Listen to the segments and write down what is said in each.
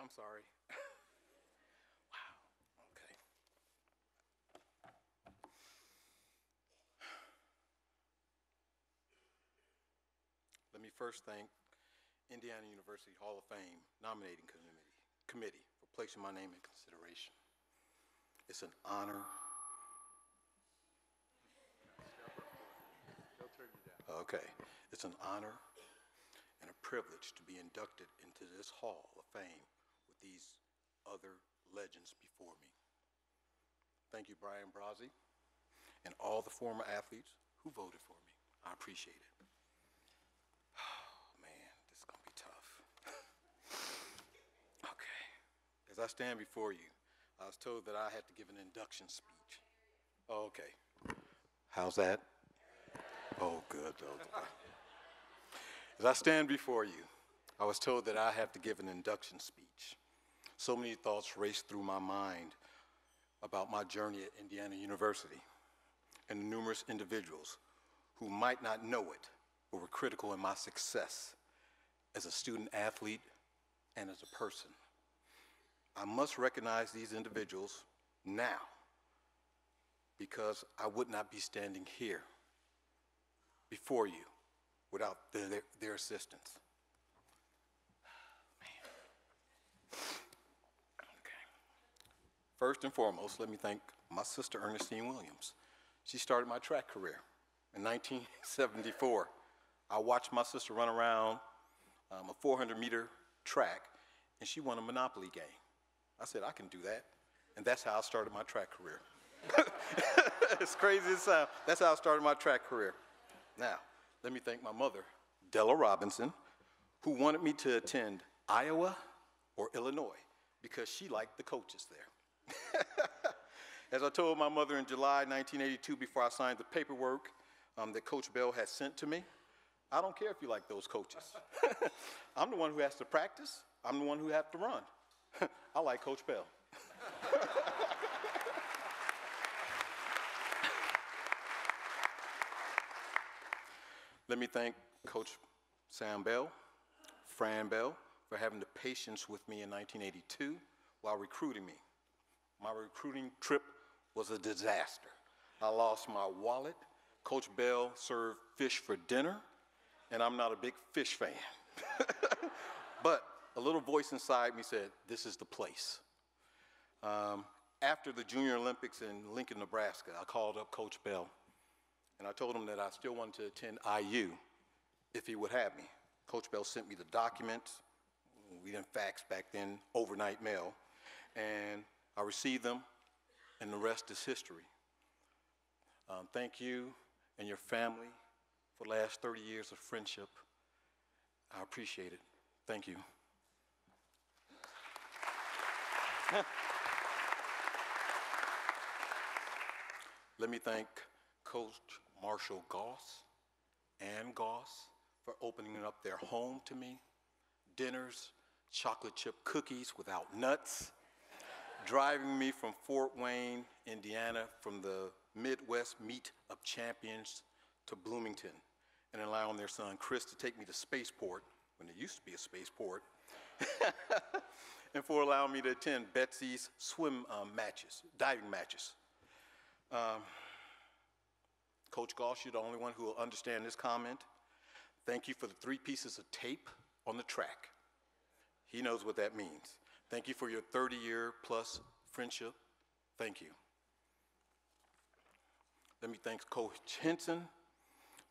I'm sorry. Wow, okay. Let me first thank Indiana University Hall of Fame nominating committee for placing my name in consideration. It's an honor. Okay, it's an honor and a privilege to be inducted into this Hall of Fame with these other legends before me. Thank you, Brian Brazzi, and all the former athletes who voted for me. I appreciate it. Oh, man, this is gonna be tough. Okay, as I stand before you, I was told that I had to give an induction speech. Oh, okay, how's that? Oh, good. As I stand before you, I was told that I have to give an induction speech. So many thoughts raced through my mind about my journey at Indiana University and the numerous individuals who might not know it but were critical in my success as a student athlete and as a person. I must recognize these individuals now because I would not be standing here before you without their assistance. Man. Okay. First and foremost, let me thank my sister Ernestine Williams. She started my track career in 1974. I watched my sister run around a 400-meter track, and she won a Monopoly game. I said, I can do that. And that's how I started my track career. As crazy as it sounds, that's how I started my track career. Now, let me thank my mother, Della Robinson, who wanted me to attend Iowa or Illinois because she liked the coaches there. As I told my mother in July 1982 before I signed the paperwork that Coach Bell had sent to me, I don't care if you like those coaches. I'm the one who has to practice. I'm the one who has to run. I like Coach Bell. Let me thank Coach Sam Bell, Fran Bell, for having the patience with me in 1982 while recruiting me. My recruiting trip was a disaster. I lost my wallet. Coach Bell served fish for dinner, and I'm not a big fish fan. But a little voice inside me said, this is the place. After the Junior Olympics in Lincoln, Nebraska, I called up Coach Bell, and I told him that I still wanted to attend IU if he would have me. Coach Bell sent me the documents. We didn't fax back then, overnight mail, and I received them, and the rest is history. Thank you and your family for the last 30 years of friendship. I appreciate it. Thank you. Let me thank Coach Marshall Goss and Goss for opening up their home to me. Dinners, chocolate chip cookies without nuts, driving me from Fort Wayne, Indiana, from the Midwest Meet of Champions to Bloomington, and allowing their son Chris to take me to Spaceport, when there used to be a spaceport, and for allowing me to attend Betsy's swim diving matches. Coach Goss, you're the only one who will understand this comment. Thank you for the 3 pieces of tape on the track. He knows what that means. Thank you for your 30-year-plus friendship. Thank you. Let me thank Coach Henson,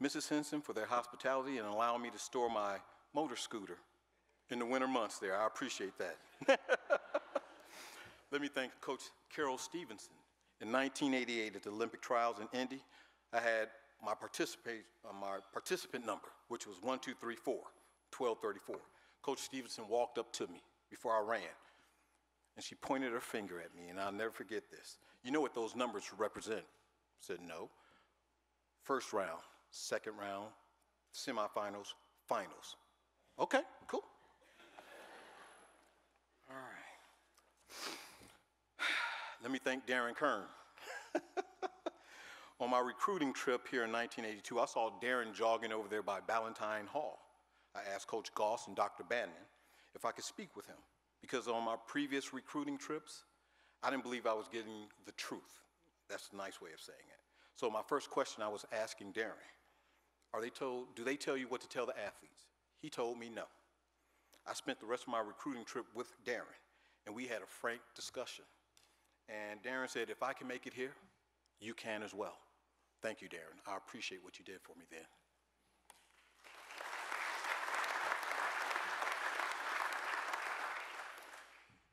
Mrs. Henson, for their hospitality and allowing me to store my motor scooter in the winter months there. I appreciate that. Let me thank Coach Carol Stevenson. In 1988 at the Olympic trials in Indy, I had my participant number, which was 1234, 1234. Coach Stevenson walked up to me before I ran, and she pointed her finger at me, and I'll never forget this. You know what those numbers represent? I said, no. First round, second round, semifinals, finals. Okay, cool. All right. Let me thank Darren Kern. On my recruiting trip here in 1982, I saw Darren jogging over there by Ballantine Hall. I asked Coach Goss and Dr. Bannon if I could speak with him because on my previous recruiting trips, I didn't believe I was getting the truth. That's a nice way of saying it. So my first question I was asking Darren, do they tell you what to tell the athletes? He told me no. I spent the rest of my recruiting trip with Darren, and we had a frank discussion. And Darren said, if I can make it here, you can as well. Thank you, Darren. I appreciate what you did for me then.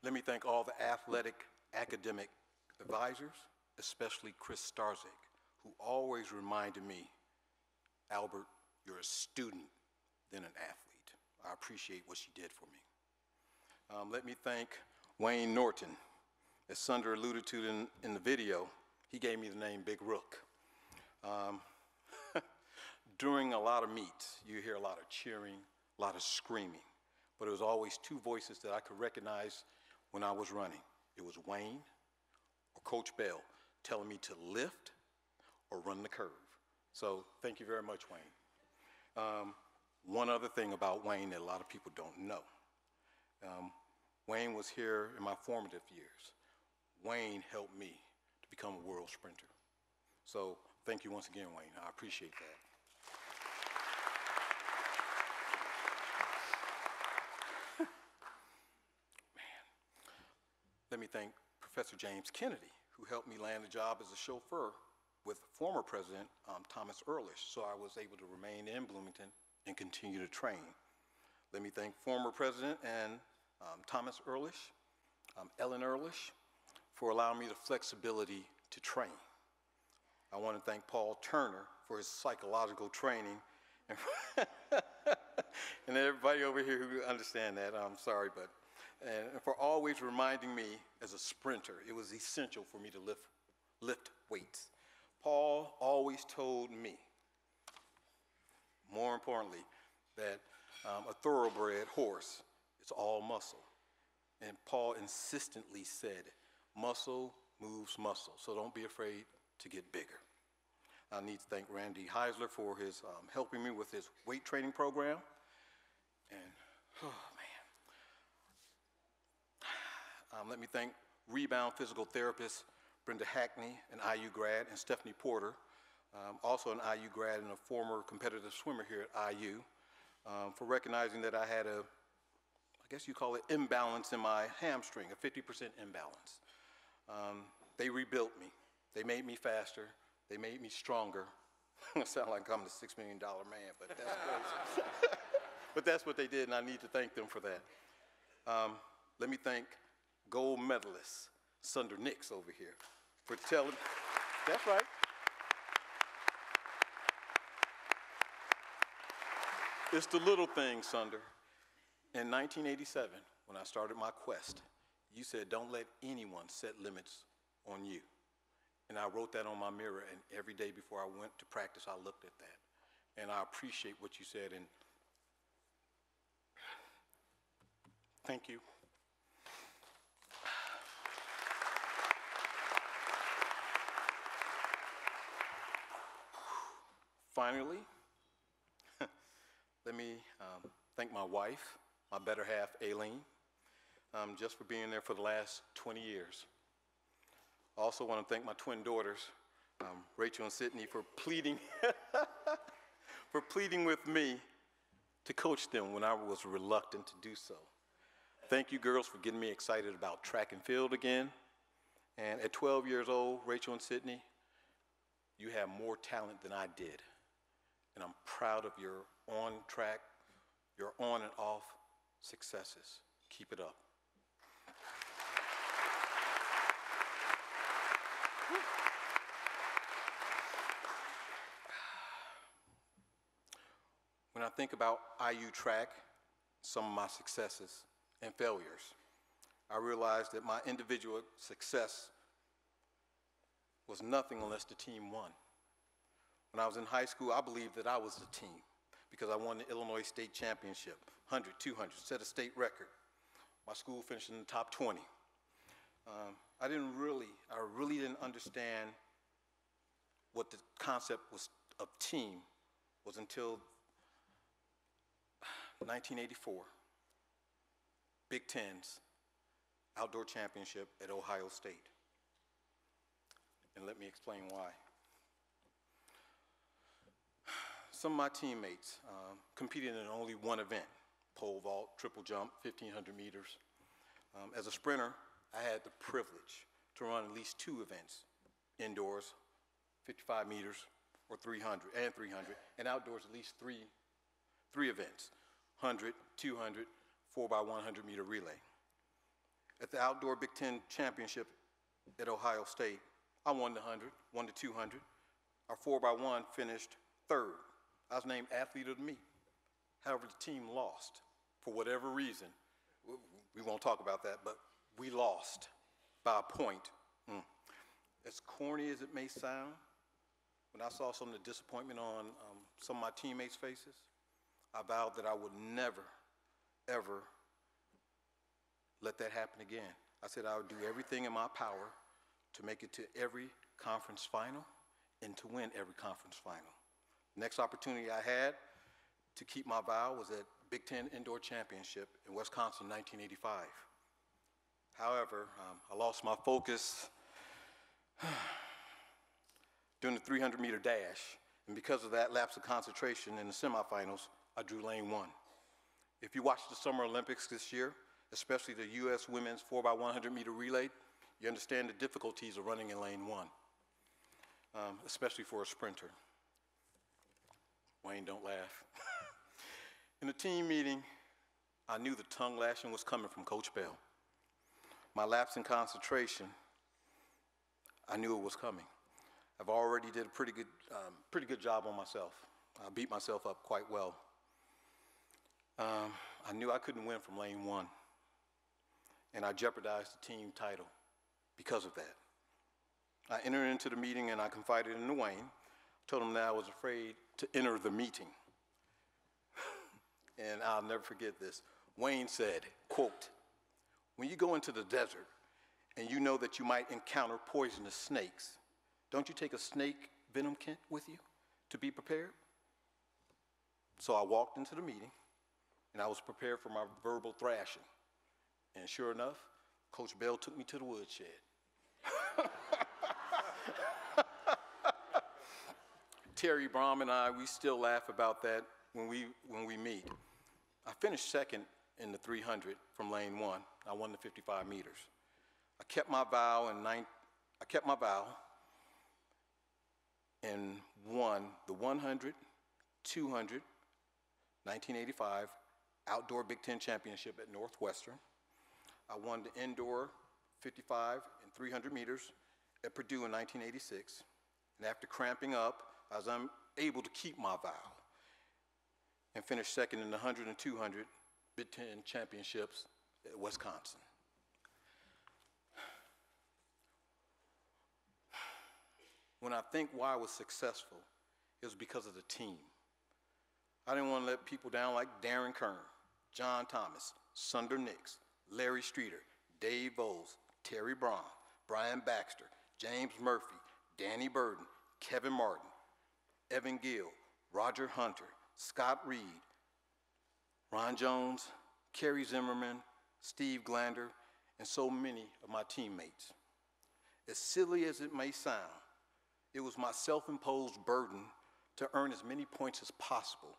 Let me thank all the athletic, academic advisors, especially Chris Starzik, who always reminded me, Albert, you're a student, then an athlete. I appreciate what she did for me. Let me thank Wayne Norton. As Sunder alluded to in the video, he gave me the name Big Rook. During a lot of meets, you hear a lot of cheering, a lot of screaming, but it was always two voices that I could recognize when I was running. It was Wayne or Coach Bell telling me to lift or run the curve. So thank you very much, Wayne. One other thing about Wayne that a lot of people don't know. Wayne was here in my formative years. Wayne helped me to become a world sprinter. So thank you once again, Wayne. I appreciate that. Man. Let me thank Professor James Kennedy, who helped me land a job as a chauffeur with former President Thomas Ehrlich, so I was able to remain in Bloomington and continue to train. Let me thank former President and Thomas Ehrlich, Ellen Ehrlich, for allowing me the flexibility to train. I want to thank Paul Turner for his psychological training, and everybody over here who understand that, I'm sorry, but and for always reminding me as a sprinter, it was essential for me to lift weights. Paul always told me, more importantly, that a thoroughbred horse is all muscle. And Paul insistently said, muscle moves muscle, so don't be afraid to get bigger. I need to thank Randy Heisler for his helping me with his weight training program. And, oh man. Let me thank rebound physical therapist Brenda Hackney, an IU grad, and Stephanie Porter, also an IU grad and a former competitive swimmer here at IU, for recognizing that I had a, I guess you call it imbalance in my hamstring, a 50% imbalance. They rebuilt me. They made me faster. They made me stronger. I sound like I'm the $6 million man, but that's crazy. But that's what they did, and I need to thank them for that. Let me thank gold medalist Sunder Nix over here for telling, that's right. It's the little things, Sunder. In 1987, when I started my quest, you said, don't let anyone set limits on you. And I wrote that on my mirror, and every day before I went to practice, I looked at that. And I appreciate what you said, and thank you. Finally, let me thank my wife, my better half, Aileen, just for being there for the last 20 years. I also want to thank my twin daughters, Rachel and Sydney, for pleading, for pleading with me to coach them when I was reluctant to do so. Thank you, girls, for getting me excited about track and field again. And at 12 years old, Rachel and Sydney, you have more talent than I did. And I'm proud of your on-track, your on and off successes. Keep it up. When I think about IU track, some of my successes and failures, I realized that my individual success was nothing unless the team won. When I was in high school, I believed that I was the team because I won the Illinois State Championship, 100, 200, set a state record. My school finished in the top 20. I really didn't understand what the concept was of team was until 1984, Big Tens, outdoor championship at Ohio State. And let me explain why. Some of my teammates competed in only one event, pole vault, triple jump, 1,500 meters. As a sprinter, I had the privilege to run at least 2 events, indoors, 55 meters, or 300, and outdoors at least three events, 100, 200, 4x100 meter relay. At the Outdoor Big Ten Championship at Ohio State, I won the 100, won the 200. Our 4x1 finished 3rd. I was named athlete of the meet. However, the team lost for whatever reason. We won't talk about that, but we lost by a point. As corny as it may sound, when I saw some of the disappointment on some of my teammates' faces, I vowed that I would never, ever let that happen again. I said I would do everything in my power to make it to every conference final and to win every conference final. Next opportunity I had to keep my vow was at Big Ten Indoor Championship in Wisconsin, 1985. However, I lost my focus during the 300-meter dash, and because of that lapse of concentration in the semifinals, I drew lane 1. If you watched the Summer Olympics this year, especially the U.S. women's 4x100 meter relay, you understand the difficulties of running in lane 1, especially for a sprinter. Wayne, don't laugh. In the team meeting, I knew the tongue lashing was coming from Coach Bell. My lapse in concentration, I knew it was coming. I've already did a pretty good job on myself. I beat myself up quite well. I knew I couldn't win from lane 1, and I jeopardized the team title because of that. I entered into the meeting and I confided in Wayne, told him that I was afraid to enter the meeting. And I'll never forget this. Wayne said, quote, "When you go into the desert and you know that you might encounter poisonous snakes, don't you take a snake venom kit with you to be prepared?" So I walked into the meeting and I was prepared for my verbal thrashing. And sure enough, Coach Bell took me to the woodshed. Terry Brom and I, we still laugh about that when we meet. I finished second in the 300 from lane 1. I won the 55 meters. I kept my vow and won the 100, 200, 1985 Outdoor Big Ten Championship at Northwestern. I won the indoor 55 and 300 meters at Purdue in 1986. And after cramping up, I was unable to keep my vow and finished second in the 100 and 200 Big Ten Championships at Wisconsin. When I think why I was successful, it was because of the team. I didn't want to let people down like Darren Kern, John Thomas, Sunder Nix, Larry Streeter, Dave Bowles, Terry Braun, Brian Baxter, James Murphy, Danny Burden, Kevin Martin, Evan Gill, Roger Hunter, Scott Reed, Ron Jones, Kerry Zimmerman, Steve Glander, and so many of my teammates. As silly as it may sound, it was my self-imposed burden to earn as many points as possible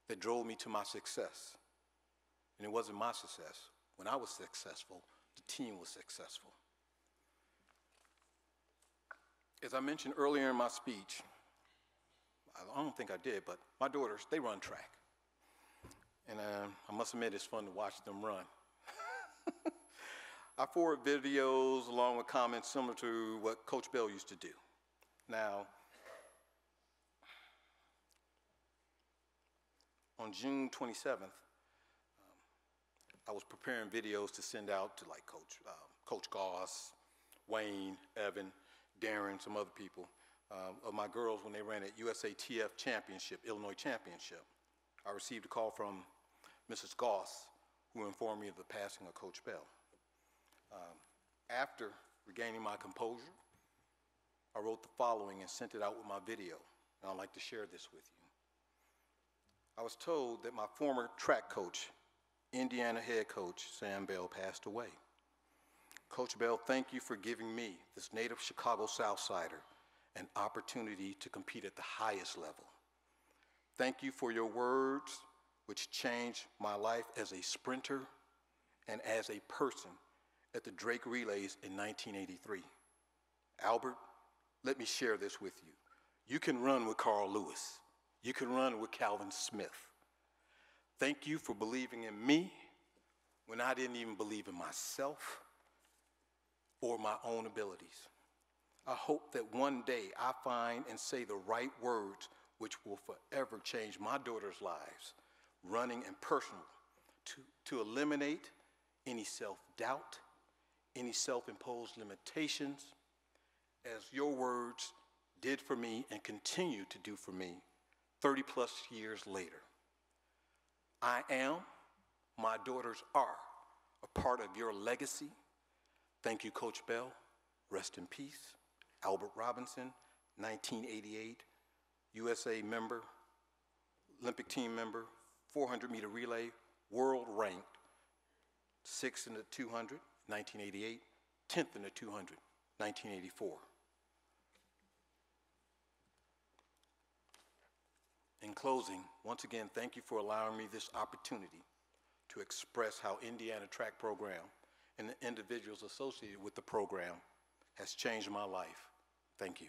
that drove me to my success. And it wasn't my success. When I was successful, the team was successful. As I mentioned earlier in my speech, I don't think I did, but my daughters, they run track. And I must admit, it's fun to watch them run. I forward videos along with comments similar to what Coach Bell used to do. Now, on June 27th, I was preparing videos to send out to like Coach Goss, Wayne, Evan, Darren, some other people, of my girls when they ran at USATF Championship, Illinois Championship. I received a call from Mrs. Goss, who informed me of the passing of Coach Bell. After regaining my composure, I wrote the following and sent it out with my video, and I'd like to share this with you. I was told that my former track coach, Indiana head coach Sam Bell, passed away Coach Bell, thank you for giving me, this native Chicago Southsider, an opportunity to compete at the highest level. Thank you for your words, which changed my life as a sprinter and as a person at the Drake Relays in 1983. Albert, let me share this with you. You can run with Carl Lewis. You can run with Calvin Smith. Thank you for believing in me when I didn't even believe in myself or my own abilities. I hope that one day I find and say the right words which will forever change my daughter's lives, running and personal, to eliminate any self-doubt, any self-imposed limitations, as your words did for me and continue to do for me 30 plus years later. I am, my daughters are, a part of your legacy. Thank you, Coach Bell. Rest in peace. Albert Robinson, 1988, USA member, Olympic team member, 400-meter relay, world ranked, 6th in the 200, 1988, 10th in the 200, 1984. In closing, once again, thank you for allowing me this opportunity to express how Indiana Track Program and the individuals associated with the program has changed my life. Thank you.